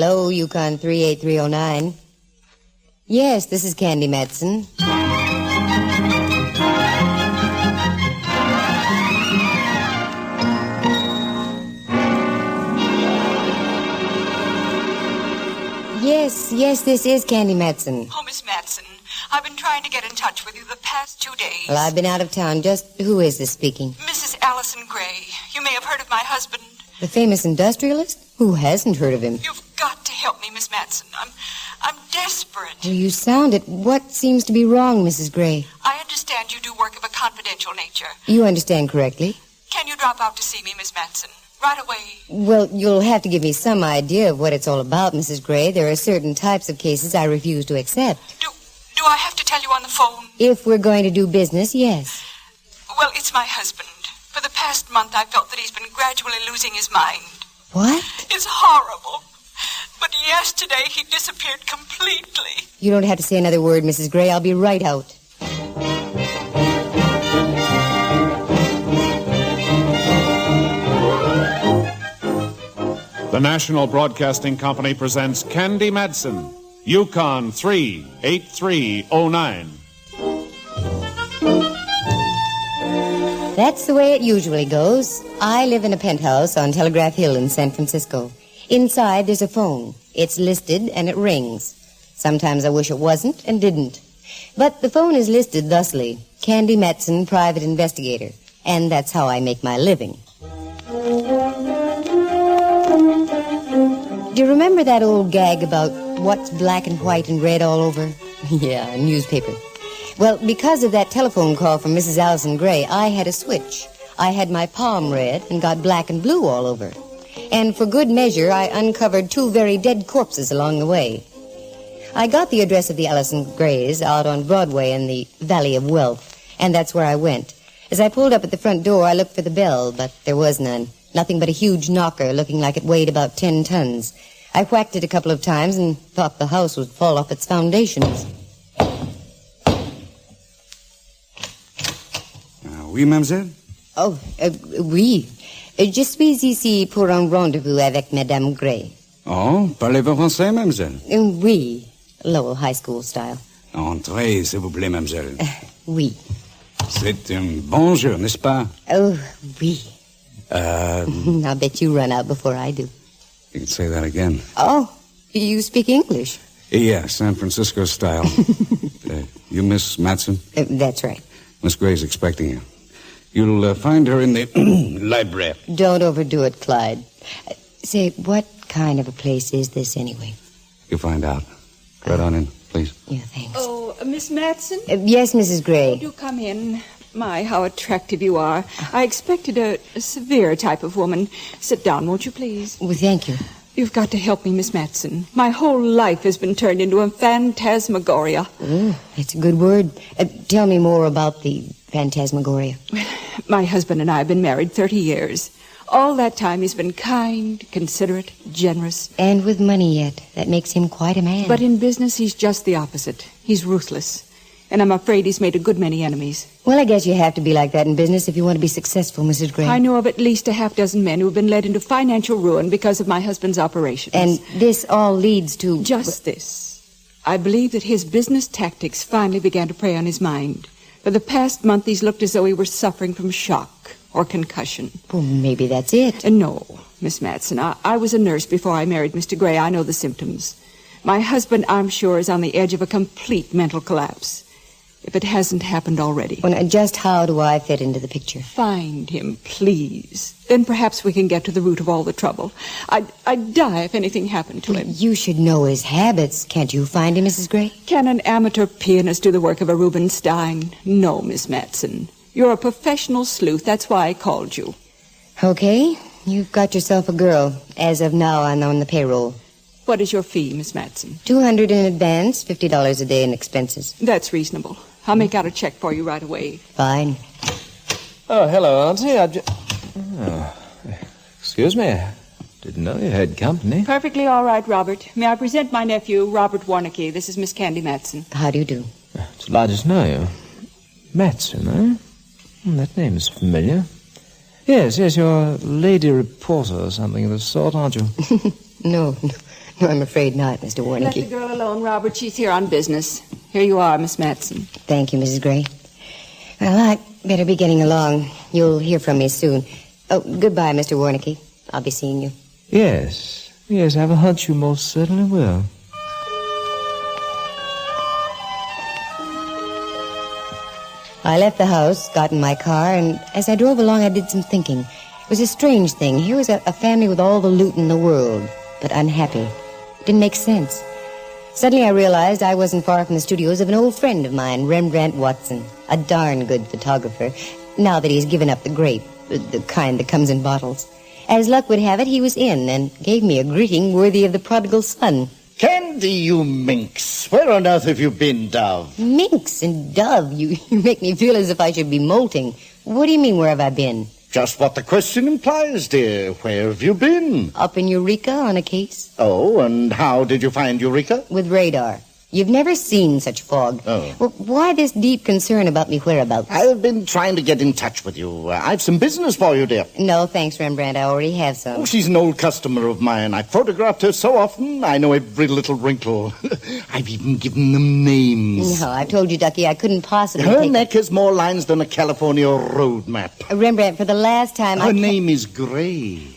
Hello, Yukon 38309. Yes, this is Candy Matson. Yes, this is Candy Matson. Oh, Miss Matson, I've been trying to get in touch with you the past 2 days. Well, I've been out of town. Just who is this speaking? Mrs. Allison Gray. You may have heard of my husband. The famous industrialist? Who hasn't heard of him? You've got to help me, Miss Matson. I'm desperate. Well, you sound it. What seems to be wrong, Mrs. Gray? I understand you do work of a confidential nature. You understand correctly. Can you drop out to see me, Miss Matson? Right away. Well, you'll have to give me some idea of what it's all about, Mrs. Gray. There are certain types of cases I refuse to accept. Do I have to tell you on the phone? If we're going to do business, yes. Well, it's my husband. For the past month, I felt that he's been gradually losing his mind. What? It's horrible. But yesterday, he disappeared completely. You don't have to say another word, Mrs. Gray. I'll be right out. The National Broadcasting Company presents Candy Matson, Yukon 38309. That's the way it usually goes. I live in a penthouse on Telegraph Hill in San Francisco. Inside, there's a phone. It's listed, and it rings. Sometimes I wish it wasn't and didn't. But the phone is listed thusly, Candy Matson, Private Investigator. And that's how I make my living. Do you remember that old gag about what's black and white and red all over? Yeah, a newspaper. Well, because of that telephone call from Mrs. Allison Gray, I had a switch. I had my palm red and got black and blue all over. And for good measure, I uncovered 2 very dead corpses along the way. I got the address of the Allison Grays out on Broadway in the Valley of Wealth, and that's where I went. As I pulled up at the front door, I looked for the bell, but there was none. Nothing but a huge knocker looking like it weighed about 10 tons. I whacked it a couple of times and thought the house would fall off its foundations. Oui, mademoiselle? Oh, oui. Je suis ici pour un rendezvous avec Madame Gray. Oh, parlez-vous français, mademoiselle? Oui, Lowell High School style. Entrez, s'il vous plaît, mademoiselle. Oui. C'est un bon jeu, n'est-ce pas? Oh, oui. I'll bet you run out before I do. You can say that again. Oh, you speak English? Yeah, San Francisco style. You Miss Matson? That's right. Miss Gray's expecting you. You'll find her in the library. Don't overdo it, Clyde. Say, what kind of a place is this anyway? You'll find out. Right on in, please. Yeah, thanks. Oh, Miss Matson? Yes, Mrs. Gray. Do come in. My, how attractive you are. I expected a severe type of woman. Sit down, won't you, please? Well, thank you. You've got to help me, Miss Matson. My whole life has been turned into a phantasmagoria. Oh, that's a good word. Tell me more about the phantasmagoria. My husband and I have been married 30 years. All that time he's been kind, considerate, generous. And with money yet. That makes him quite a man. But in business, he's just the opposite. He's ruthless. And I'm afraid he's made a good many enemies. Well, I guess you have to be like that in business if you want to be successful, Mrs. Gray. I know of at least a half-dozen men who have been led into financial ruin because of my husband's operations. And this all leads to... Just this. I believe that his business tactics finally began to prey on his mind. For the past month, he's looked as though he were suffering from shock or concussion. Well, maybe that's it. No, Miss Matson. I was a nurse before I married Mr. Gray. I know the symptoms. My husband, I'm sure, is on the edge of a complete mental collapse. If it hasn't happened already. Well, now, just how do I fit into the picture? Find him, please. Then perhaps we can get to the root of all the trouble. I'd die if anything happened to him. You should know his habits. Can't you find him, Mrs. Gray? Can an amateur pianist do the work of a Rubinstein? No, Miss Matson. You're a professional sleuth. That's why I called you. Okay. You've got yourself a girl. As of now, I'm on the payroll. What is your fee, Miss Matson? $200 in advance, $50 a day in expenses. That's reasonable. I'll make out a check for you right away. Fine. Oh, hello, Auntie. Excuse me. Didn't know you had company. Perfectly all right, Robert. May I present my nephew, Robert Warnicki. This is Miss Candy Matson. How do you do? It's delighted to know you. Matson, eh? That name is familiar. Yes, you're a lady reporter or something of the sort, aren't you? No, I'm afraid not, Mr. Let the Warnicke. girl alone, Robert. She's here on business. Here you are, Miss Matson. Thank you, Mrs. Gray. Well, I better be getting along. You'll hear from me soon. Oh, goodbye, Mr. Warnicke. I'll be seeing you. Yes, I have a hunch you most certainly will. I left the house, got in my car, and as I drove along, I did some thinking. It was a strange thing. Here was a family with all the loot in the world, but unhappy. It didn't make sense. Suddenly I realized I wasn't far from the studios of an old friend of mine, Rembrandt Watson, a darn good photographer, now that he's given up the grape, the kind that comes in bottles. As luck would have it, he was in and gave me a greeting worthy of the prodigal son. Candy, you minx. Where on earth have you been, Dove? Minx and Dove, you make me feel as if I should be molting. What do you mean, where have I been? Just what the question implies, dear. Where have you been? Up in Eureka on a case. Oh, and how did you find Eureka? With radar. You've never seen such fog. Oh. Well, why this deep concern about me whereabouts? I've been trying to get in touch with you. I've some business for you, dear. No, thanks, Rembrandt. I already have some. Oh, she's an old customer of mine. I've photographed her so often, I know every little wrinkle. I've even given them names. No, I've told you, Ducky, I couldn't possibly Her take... neck has more lines than a California road map. Rembrandt, for the last time, Her name is Gray.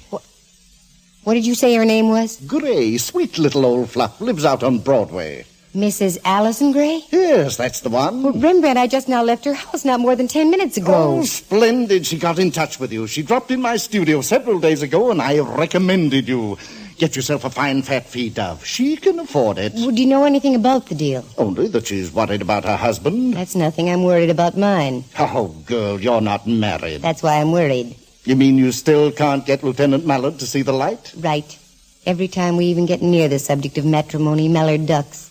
What did you say her name was? Gray, sweet little old fluff, lives out on Broadway. Mrs. Allison Gray? Yes, that's the one. Well, Rembrandt, I just now left her house not more than 10 minutes ago. Oh, splendid. She got in touch with you. She dropped in my studio several days ago, and I recommended you. Get yourself a fine fat feed, Dove. She can afford it. Well, do you know anything about the deal? Only that she's worried about her husband. That's nothing. I'm worried about mine. Oh, girl, you're not married. That's why I'm worried. You mean you still can't get Lieutenant Mallard to see the light? Right. Every time we even get near the subject of matrimony, Mallard ducks.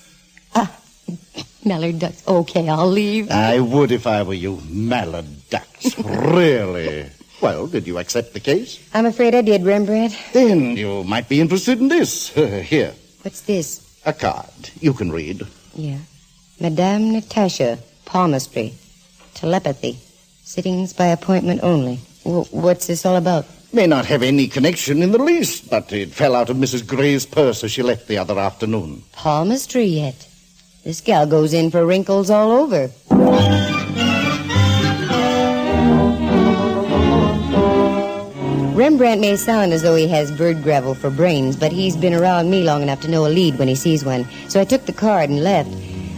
Mallard ducks. Okay, I'll leave. I would if I were you. Mallard ducks. Really? Well, did you accept the case? I'm afraid I did, Rembrandt. Then you might be interested in this. Here, What's this? a card. You can read. Yeah. Madame Natasha, palmistry, telepathy, sittings by appointment only. What's this all about? May not have any connection in the least, but it fell out of Mrs. Gray's purse as she left the other afternoon. Palmistry yet? This gal goes in for wrinkles all over. Rembrandt may sound as though he has bird gravel for brains, but he's been around me long enough to know a lead when he sees one. So I took the card and left.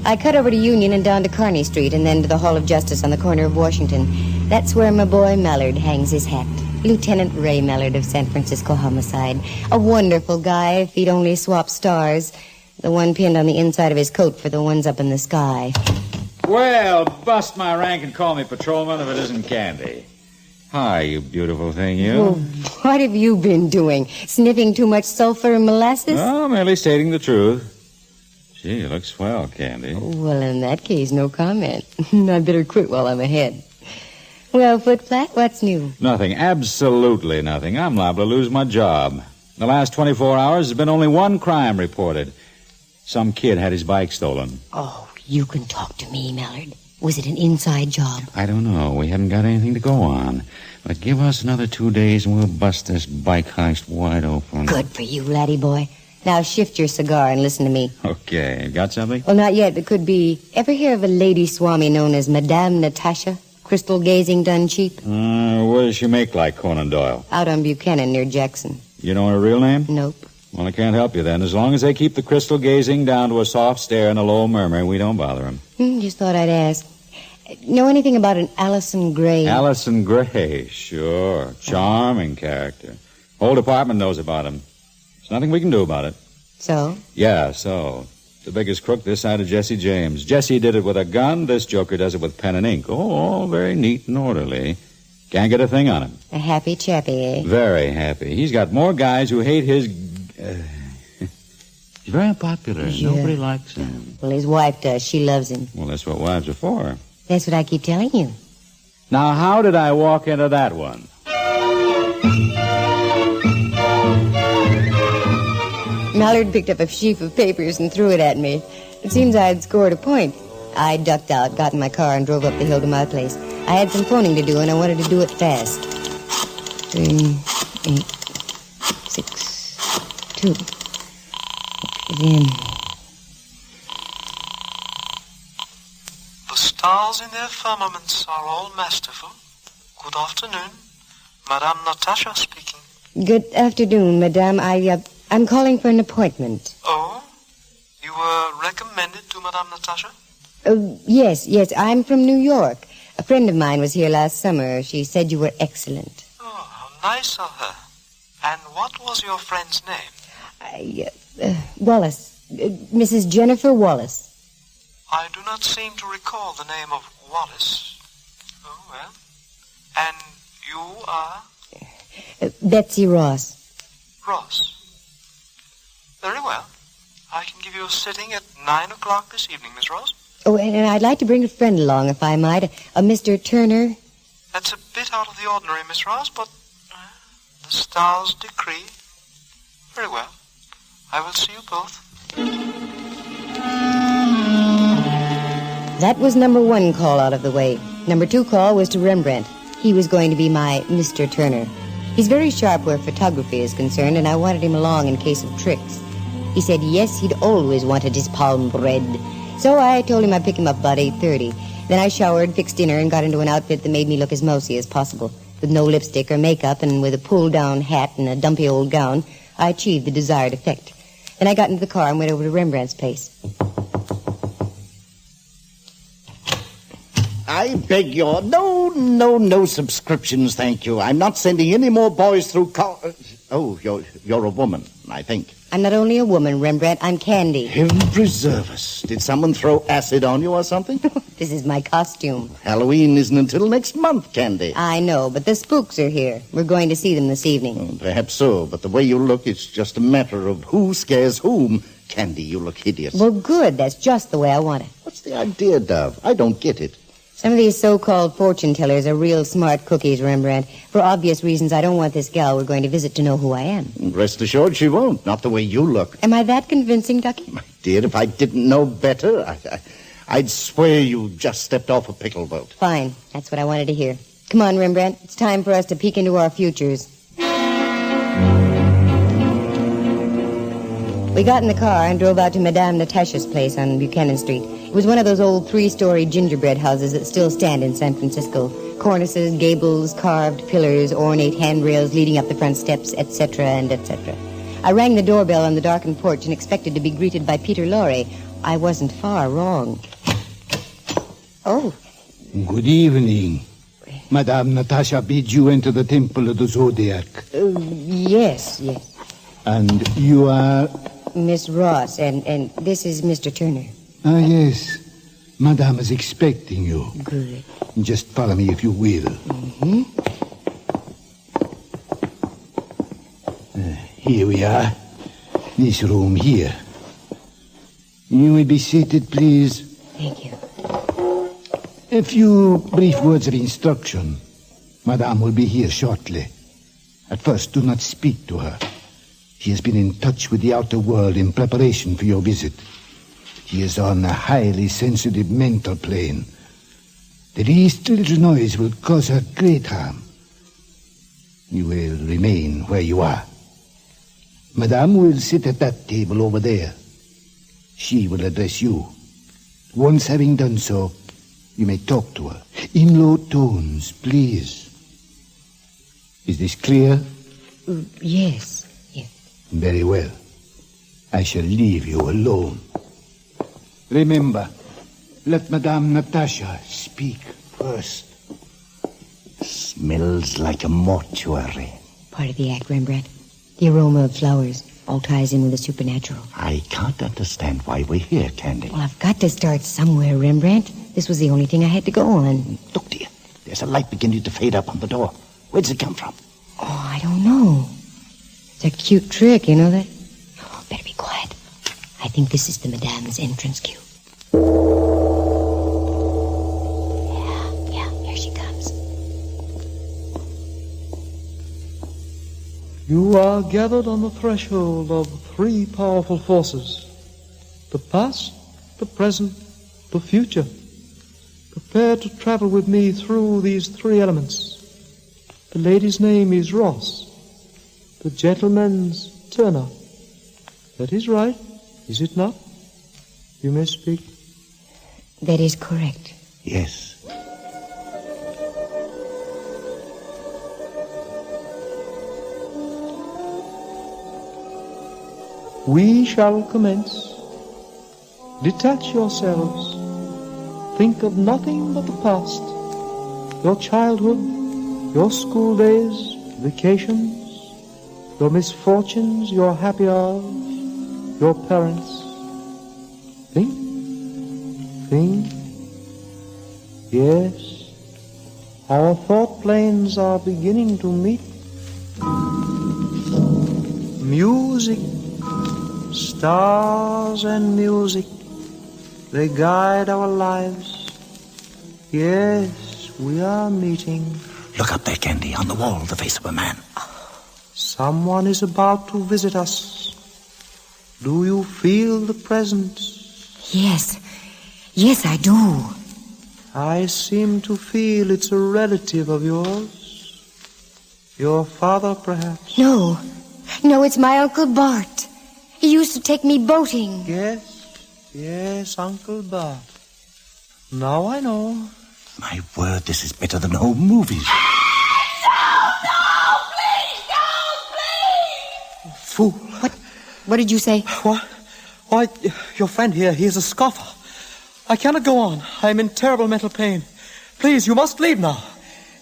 I cut over to Union and down to Kearny Street and then to the Hall of Justice on the corner of Washington. That's where my boy Mallard hangs his hat. Lieutenant Ray Mallard of San Francisco Homicide. A wonderful guy if he'd only swap stars. The one pinned on the inside of his coat for the ones up in the sky. Well, bust my rank and call me patrolman if it isn't Candy. Hi, you beautiful thing, you. Well, what have you been doing? Sniffing too much sulfur and molasses? Oh, merely stating the truth. Gee, you look swell, Candy. Well, in that case, no comment. I'd better quit while I'm ahead. Well, Footflat, what's new? Nothing, absolutely nothing. I'm liable to lose my job. In the last 24 hours, there's been only one crime reported. Some kid had his bike stolen. Oh, you can talk to me, Mallard. Was it an inside job? I don't know. We haven't got anything to go on. But give us another 2 days and we'll bust this bike heist wide open. Good for you, laddie boy. Now shift your cigar and listen to me. Okay. Got something? Well, not yet, but could be. Ever hear of a lady swami known as Madame Natasha? Crystal gazing done cheap? What does she make like Conan Doyle? Out on Buchanan near Jackson. You know her real name? Nope. Well, I can't help you then. As long as they keep the crystal gazing down to a soft stare and a low murmur, we don't bother them. Just thought I'd ask. Know anything about an Allison Gray? Allison Gray, sure. Charming character. Whole department knows about him. There's nothing we can do about it. So? Yeah, so. The biggest crook this side of Jesse James. Jesse did it with a gun. This joker does it with pen and ink. Oh, all very neat and orderly. Can't get a thing on him. A happy chappy, eh? Very happy. He's got more guys who hate his... He's very unpopular. Yeah. Nobody likes him. Well, his wife does. She loves him. Well, that's what wives are for. That's what I keep telling you. Now, how did I walk into that one? Mallard picked up a sheaf of papers and threw it at me. It seems I had scored a point. I ducked out, got in my car, and drove up the hill to my place. I had some phoning to do, and I wanted to do it fast. 3, 8, 6, 2. Then... The stars in their firmaments are all masterful. Good afternoon. Madame Natasha speaking. Good afternoon, madame. I'm calling for an appointment. Oh? You were recommended to Madame Natasha? Yes. I'm from New York. A friend of mine was here last summer. She said you were excellent. Oh, how nice of her. And what was your friend's name? Wallace. Mrs. Jennifer Wallace. I do not seem to recall the name of Wallace. Oh, well. And you are? Betsy Ross. Ross. Very well. I can give you a sitting at 9 o'clock this evening, Miss Ross. Oh, and I'd like to bring a friend along, if I might. A Mr. Turner. That's a bit out of the ordinary, Miss Ross, but the stars decree. Very well. I will see you both. That was number 1 call out of the way. Number 2 call was to Rembrandt. He was going to be my Mr. Turner. He's very sharp where photography is concerned, and I wanted him along in case of tricks. He said yes, he'd always wanted his palm read. So I told him I'd pick him up about 8:30. Then I showered, fixed dinner, and got into an outfit that made me look as mousy as possible. With no lipstick or makeup, and with a pull-down hat and a dumpy old gown, I achieved the desired effect. Then I got into the car and went over to Rembrandt's place. I beg your... No subscriptions, thank you. I'm not sending any more boys through Oh, you're a woman, I think. I'm not only a woman, Rembrandt, I'm Candy. Heaven preserve us. Did someone throw acid on you or something? This is my costume. Halloween isn't until next month, Candy. I know, but the spooks are here. We're going to see them this evening. Perhaps so, but the way you look, it's just a matter of who scares whom. Candy, you look hideous. Well, good. That's just the way I want it. What's the idea, Dove? I don't get it. Some of these so-called fortune tellers are real smart cookies, Rembrandt. For obvious reasons, I don't want this gal we're going to visit to know who I am. Rest assured she won't. Not the way you look. Am I that convincing, Ducky? My dear, if I didn't know better, I'd swear you just stepped off a pickle boat. Fine. That's what I wanted to hear. Come on, Rembrandt. It's time for us to peek into our futures. We got in the car and drove out to Madame Natasha's place on Buchanan Street. It was one of those old 3-story gingerbread houses that still stand in San Francisco. Cornices, gables, carved pillars, ornate handrails leading up the front steps, etc. and etc. I rang the doorbell on the darkened porch and expected to be greeted by Peter Lorre. I wasn't far wrong. Oh. Good evening. Madame Natasha bids you enter the Temple of the Zodiac. Yes. And you are... Miss Ross, and this is Mr. Turner. Ah, yes. Madame is expecting you. Good. Just follow me if you will. Mm-hmm. Here we are. This room here. You will be seated, please. Thank you. A few brief words of instruction. Madame will be here shortly. At first, do not speak to her. She has been in touch with the outer world in preparation for your visit. She is on a highly sensitive mental plane. The least little noise will cause her great harm. You will remain where you are. Madame will sit at that table over there. She will address you. Once having done so, you may talk to her. In low tones, please. Is this clear? Yes. Very well. I shall leave you alone. Remember, let Madame Natasha speak first. Smells like a mortuary. Part of the act, Rembrandt. The aroma of flowers all ties in with the supernatural. I can't understand why we're here, Candy. Well, I've got to start somewhere, Rembrandt. This was the only thing I had to go on. Look, dear. There's a light beginning to fade up on the door. Where'd it come from? Oh, I don't know. It's a cute trick, you know that? Oh, better be quiet. I think this is the Madame's entrance cue. Yeah, here she comes. You are gathered on the threshold of 3 powerful forces. The past, the present, the future. Prepare to travel with me through these 3 elements. The lady's name is Ross. The gentleman's Turner. That is right. Is it not? You may speak. That is correct. Yes. We shall commence. Detach yourselves. Think of nothing but the past. Your childhood, your school days, vacations, your misfortunes, your happy hours, your parents. Think. Yes, our thought planes are beginning to meet. Music, stars and music, they guide our lives. Yes, we are meeting. Look up there, Candy, on the wall, the face of a man. Someone is about to visit us. Do you feel the presence? Yes, I do. I seem to feel it's a relative of yours. Your father, perhaps? No, it's my Uncle Bart. He used to take me boating. Yes, Uncle Bart. Now I know. My word, this is better than home movies. No, please! Fool. What did you say? What? Why, your friend here, he is a scoffer. I cannot go on. I am in terrible mental pain. Please, you must leave now.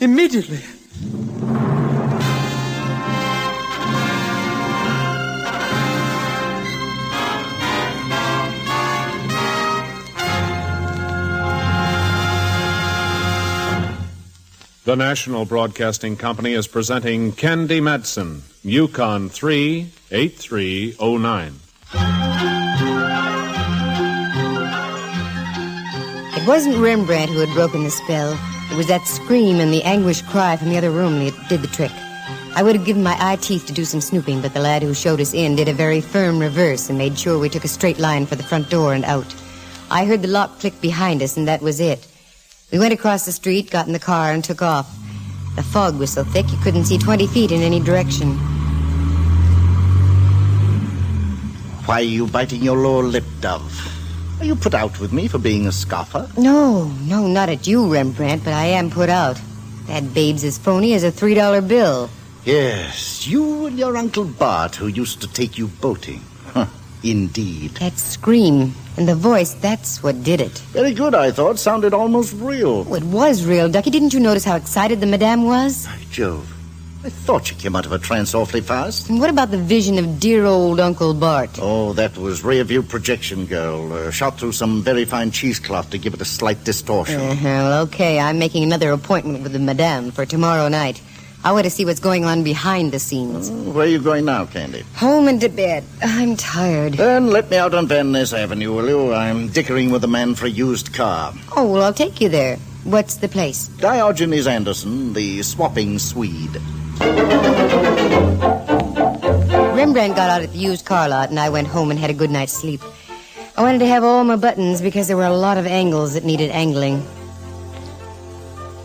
Immediately. The National Broadcasting Company is presenting Candy Matson, Yukon 38309. It wasn't Rembrandt who had broken the spell. It was that scream and the anguished cry from the other room that did the trick. I would have given my eye teeth to do some snooping, but the lad who showed us in did a very firm reverse and made sure we took a straight line for the front door and out. I heard the lock click behind us, and that was it. We went across the street, got in the car, and took off. The fog was so thick you couldn't see 20 feet in any direction. Why are you biting your lower lip, Dove? Are you put out with me for being a scoffer? No, not at you, Rembrandt, but I am put out. That babe's as phony as a $3 bill. Yes, you and your Uncle Bart, who used to take you boating. Indeed. That scream and the voice, that's what did it. Very good, I thought. Sounded almost real. Oh, it was real, Ducky. Didn't you notice how excited the madame was? By Jove. I thought you came out of a trance awfully fast. And what about the vision of dear old Uncle Bart? Oh, that was rear-view projection, girl. Shot through some very fine cheesecloth to give it a slight distortion. Well, okay. I'm making another appointment with the madame for tomorrow night. I want to see what's going on behind the scenes. Where are you going now, Candy? Home and to bed. I'm tired. Then let me out on Van Ness Avenue, will you? I'm dickering with a man for a used car. Oh, well, I'll take you there. What's the place? Diogenes Anderson, the swapping Swede. Rembrandt got out at the used car lot, and I went home and had a good night's sleep. I wanted to have all my buttons because there were a lot of angles that needed angling.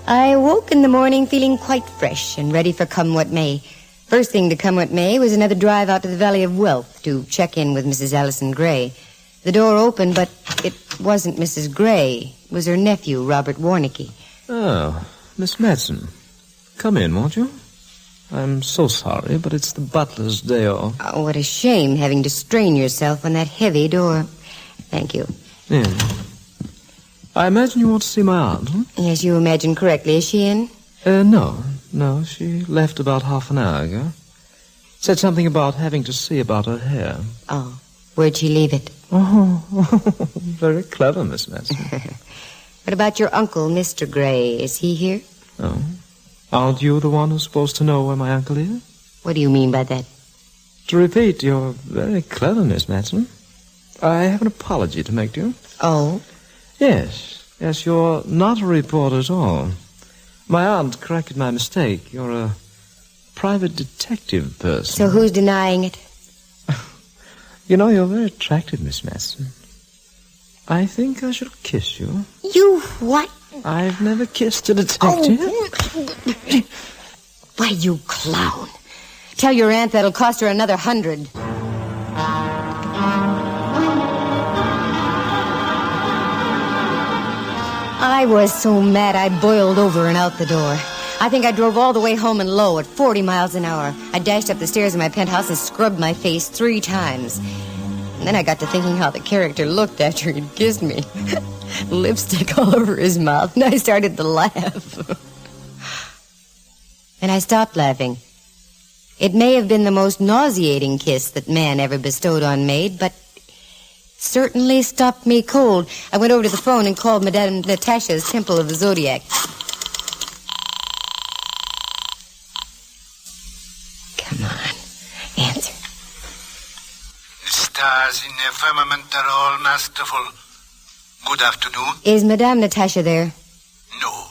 I woke in the morning feeling quite fresh and ready for come what may. First thing to come what may was another drive out to the Valley of Wealth to check in with Mrs. Allison Gray. The door opened, but it wasn't Mrs. Gray. It was her nephew, Robert Warnicki. Oh, Miss Matson. Come in, won't you? I'm so sorry, but it's the butler's day off. Oh, what a shame having to strain yourself on that heavy door. Thank you. Yeah. I imagine you want to see my aunt, huh? Yes, you imagine correctly. Is she in? No. She left about half an hour ago. Said something about having to see about her hair. Oh, where'd she leave it? Oh, very clever, Miss Matson. What about your uncle, Mr. Gray? Is he here? Oh. Aren't you the one who's supposed to know where my uncle is? What do you mean by that? To repeat, you're very clever, Miss Matson. I have an apology to make to you. Oh? Yes, you're not a reporter at all. My aunt corrected my mistake. You're a private detective person. So who's denying it? You know, you're very attractive, Miss Matson. I think I should kiss you. You what? I've never kissed a detective. Oh. Why, you clown. Tell your aunt that'll cost her another $100. I was so mad I boiled over and out the door. I think I drove all the way home and low at 40 miles an hour. I dashed up the stairs in my penthouse and scrubbed my face 3 times. And then I got to thinking how the character looked after he'd kissed me. Lipstick all over his mouth, and I started to laugh. And I stopped laughing. It may have been the most nauseating kiss that man ever bestowed on maid, but certainly stopped me cold. I went over to the phone and called Madame Natasha's Temple of the Zodiac. Come on, answer. The stars in the firmament are all masterful. Good afternoon. Is Madame Natasha there? No.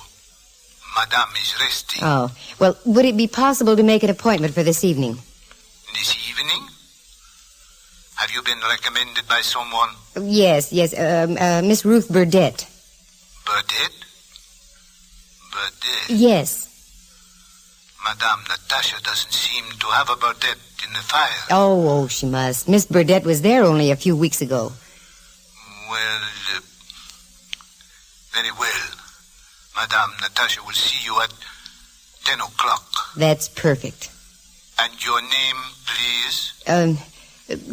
Madame is resting. Oh, well, would it be possible to make an appointment for this evening? This evening? Have you been recommended by someone? Yes, Miss Ruth Burdett. Burdett? Burdett? Yes. Madame Natasha doesn't seem to have a Burdett in the file. Oh, she must. Miss Burdett was there only a few weeks ago. Well, very well. Madame Natasha will see you at 10 o'clock. That's perfect. And your name, please?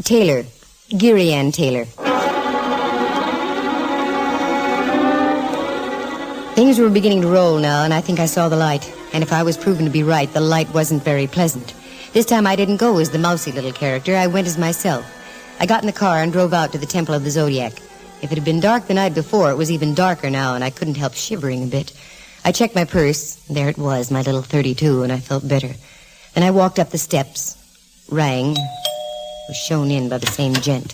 Taylor. Geary Ann Taylor. Things were beginning to roll now, and I think I saw the light. And if I was proven to be right, the light wasn't very pleasant. This time I didn't go as the mousy little character. I went as myself. I got in the car and drove out to the Temple of the Zodiac. If it had been dark the night before, it was even darker now, and I couldn't help shivering a bit. I checked my purse. There it was, my little .32, and I felt better. Then I walked up the steps, rang, was shown in by the same gent.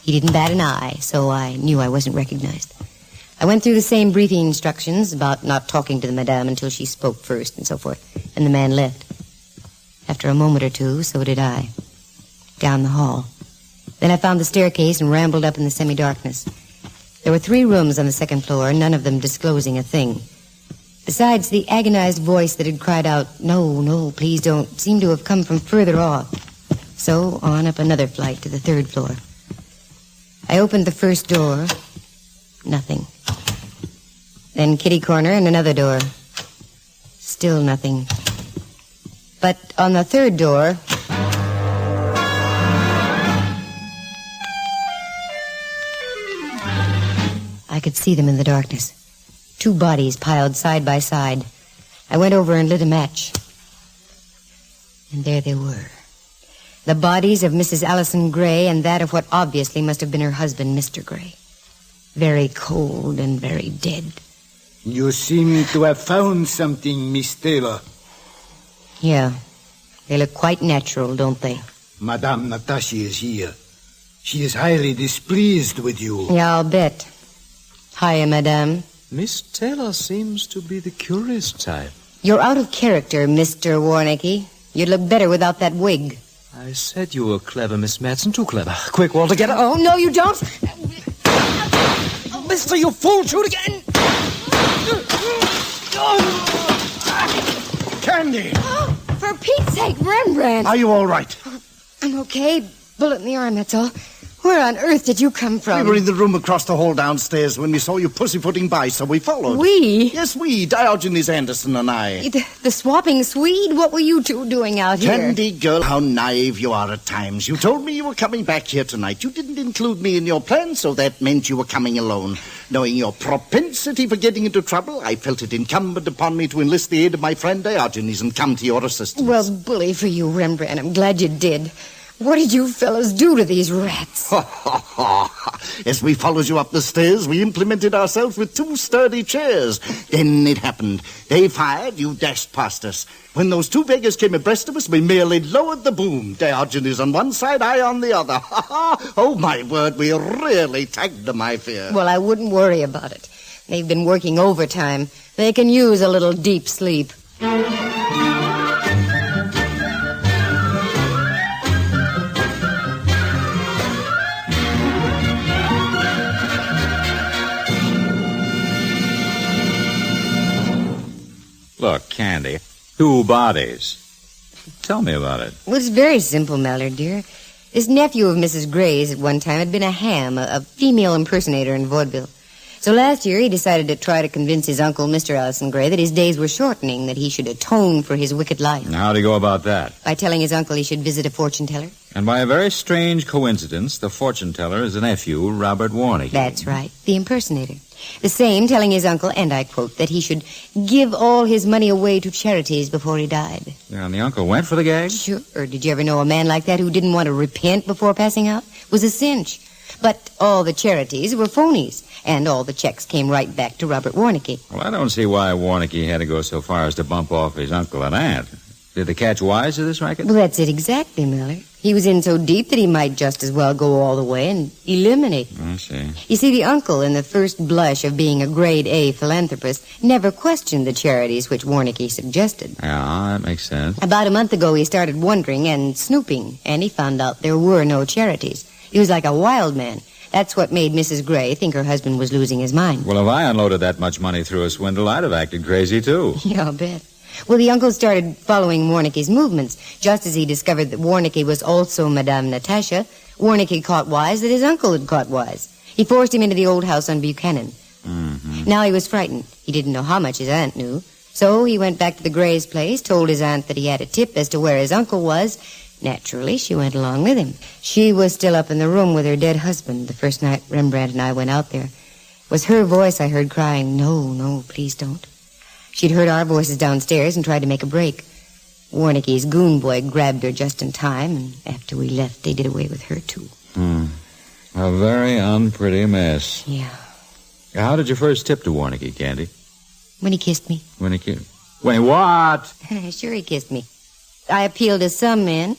He didn't bat an eye, so I knew I wasn't recognized. I went through the same briefing instructions about not talking to the madame until she spoke first and so forth, and the man left. After a moment or two, so did I. Down the hall. Then I found the staircase and rambled up in the semi-darkness. There were 3 rooms on the 2nd floor, none of them disclosing a thing. Besides, the agonized voice that had cried out, "No, no, please don't," seemed to have come from further off. So on up another flight to the 3rd floor. I opened the first door. Nothing. Then kitty corner and another door. Still nothing. But on the 3rd door... I could see them in the darkness. 2 bodies piled side by side. I went over and lit a match. And there they were. The bodies of Mrs. Allison Gray and that of what obviously must have been her husband, Mr. Gray. Very cold and very dead. You seem to have found something, Miss Taylor. Yeah. They look quite natural, don't they? Madame Natasha is here. She is highly displeased with you. Yeah, I'll bet. Hiya, madame. Miss Taylor seems to be the curious type. You're out of character, Mr. Warnicki. You'd look better without that wig. I said you were clever, Miss Matson. Too clever. Quick, Walter, get her. Oh, no, you don't. Oh, mister, you fool. Shoot again. Candy! Oh, for Pete's sake, Rembrandt. Are you all right? I'm okay. Bullet in the arm, that's all. Where on earth did you come from? We were in the room across the hall downstairs when we saw you pussyfooting by, so we followed. We? Yes, we. Diogenes Anderson and I. The swapping Swede? What were you 2 doing out here? Candy girl, how naive you are at times. You told me you were coming back here tonight. You didn't include me in your plan, so that meant you were coming alone. Knowing your propensity for getting into trouble, I felt it incumbent upon me to enlist the aid of my friend Diogenes and come to your assistance. Well, bully for you, Rembrandt. I'm glad you did. What did you fellows do to these rats? As we followed you up the stairs, we implemented ourselves with 2 sturdy chairs. Then it happened. They fired, you dashed past us. When those 2 beggars came abreast of us, we merely lowered the boom. Diogenes on one side, I on the other. Oh, my word, we really tagged them, I fear. Well, I wouldn't worry about it. They've been working overtime. They can use a little deep sleep. Look, Candy, 2 bodies. Tell me about it. Well, it's very simple, Mallard, dear. This nephew of Mrs. Gray's at one time had been a ham, a female impersonator in vaudeville. So last year he decided to try to convince his uncle, Mr. Allison Gray, that his days were shortening, that he should atone for his wicked life. And how'd he go about that? By telling his uncle he should visit a fortune teller. And by a very strange coincidence, the fortune teller is a nephew, Robert Warnicky. That's right, the impersonator. The same telling his uncle, and I quote, that he should give all his money away to charities before he died. Yeah, and the uncle went for the gag? Sure. Did you ever know a man like that who didn't want to repent before passing out? It was a cinch. But all the charities were phonies, and all the checks came right back to Robert Warnicky. Well, I don't see why Warnicky had to go so far as to bump off his uncle and aunt. Did they catch wise to this racket? Well, that's it exactly, Miller. He was in so deep that he might just as well go all the way and eliminate. I see. You see, the uncle, in the first blush of being a grade A philanthropist, never questioned the charities which Warnicky suggested. Yeah, that makes sense. About a month ago, he started wondering and snooping, and he found out there were no charities. He was like a wild man. That's what made Mrs. Gray think her husband was losing his mind. Well, if I unloaded that much money through a swindle, I'd have acted crazy, too. Yeah, I'll bet. Well, the uncle started following Warnicky's movements. Just as he discovered that Warnicky was also Madame Natasha, Warnicky caught wise that his uncle had caught wise. He forced him into the old house on Buchanan. Mm-hmm. Now he was frightened. He didn't know how much his aunt knew. So he went back to the Gray's place, told his aunt that he had a tip as to where his uncle was. Naturally, she went along with him. She was still up in the room with her dead husband the first night Rembrandt and I went out there. It was her voice I heard crying, "No, please don't." She'd heard our voices downstairs and tried to make a break. Warnicky's goon boy grabbed her just in time, and after we left, they did away with her, too. A very unpretty mess. Yeah. How did you first tip to Warnicky, Candy? When he kissed me. When he kissed? Wait, what? Sure he kissed me. I appealed to some men.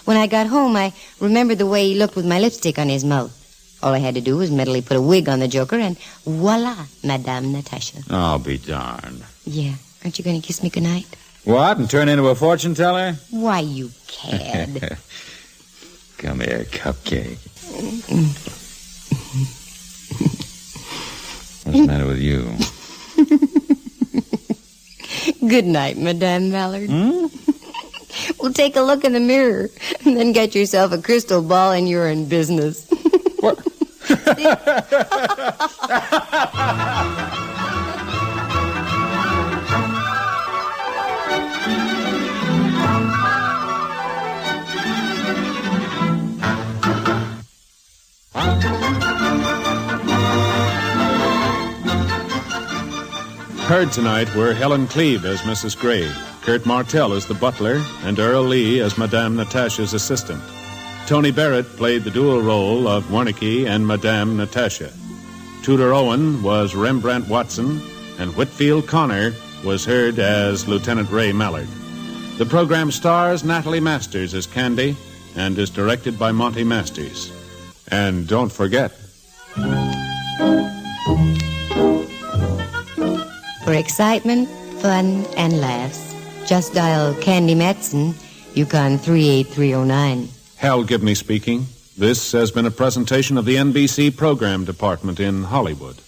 When I got home, I remembered the way he looked with my lipstick on his mouth. All I had to do was mentally put a wig on the joker, and voila, Madame Natasha. I'll be darned. Yeah. Aren't you going to kiss me goodnight? What, and turn into a fortune teller? Why, you cad. Come here, cupcake. What's the matter with you? Good night, Madame Mallard. Well, take a look in the mirror, and then get yourself a crystal ball, and you're in business. What? Heard tonight were Helen Cleve as Mrs. Gray, Kurt Martell as the butler, and Earl Lee as Madame Natasha's assistant. Tony Barrett played the dual role of Warnicky and Madame Natasha. Tudor Owen was Rembrandt Watson, and Whitfield Connor was heard as Lieutenant Ray Mallard. The program stars Natalie Masters as Candy and is directed by Monty Masters. And don't forget... For excitement, fun, and laughs, just dial Candy Matson, Yukon 38309. Hal Gibney speaking. This has been a presentation of the NBC Program Department in Hollywood.